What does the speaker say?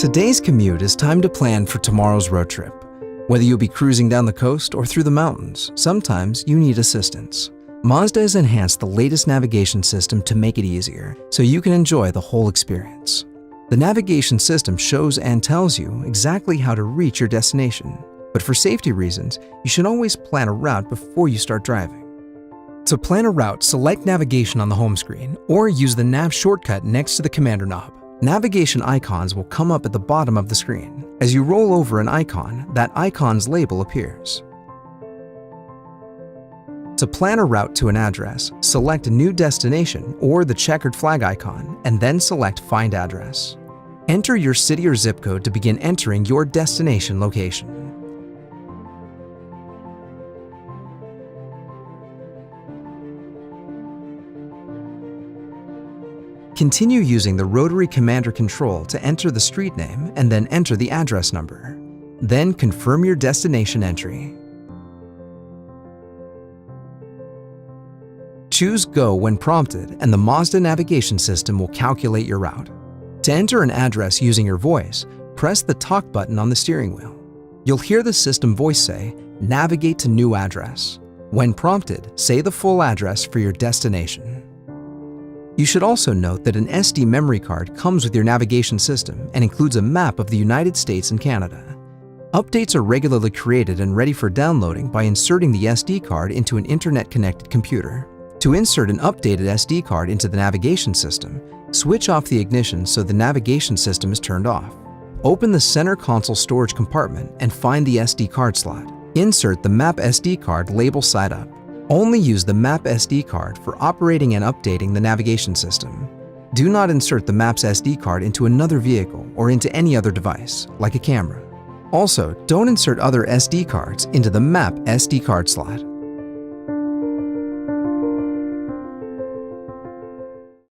Today's commute is time to plan for tomorrow's road trip. Whether you'll be cruising down the coast or through the mountains, sometimes you need assistance. Mazda has enhanced the latest navigation system to make it easier, so you can enjoy the whole experience. The navigation system shows and tells you exactly how to reach your destination, but for safety reasons, you should always plan a route before you start driving. To plan a route, select Navigation on the home screen or use the nav shortcut next to the commander knob. Navigation icons will come up at the bottom of the screen. As you roll over an icon, that icon's label appears. To plan a route to an address, select a new destination or the checkered flag icon, and then select Find Address. Enter your city or zip code to begin entering your destination location. Continue using the rotary commander control to enter the street name and then enter the address number. Then confirm your destination entry. Choose Go when prompted and the Mazda navigation system will calculate your route. To enter an address using your voice, press the Talk button on the steering wheel. You'll hear the system voice say, "Navigate to new address." When prompted, say the full address for your destination. You should also note that an SD memory card comes with your navigation system and includes a map of the United States and Canada. Updates are regularly created and ready for downloading by inserting the SD card into an internet-connected computer. To insert an updated SD card into the navigation system, switch off the ignition so the navigation system is turned off. Open the center console storage compartment and find the SD card slot. Insert the Map SD card label side up. Only use the Map SD card for operating and updating the navigation system. Do not insert the Maps SD card into another vehicle or into any other device, like a camera. Also, don't insert other SD cards into the Map SD card slot.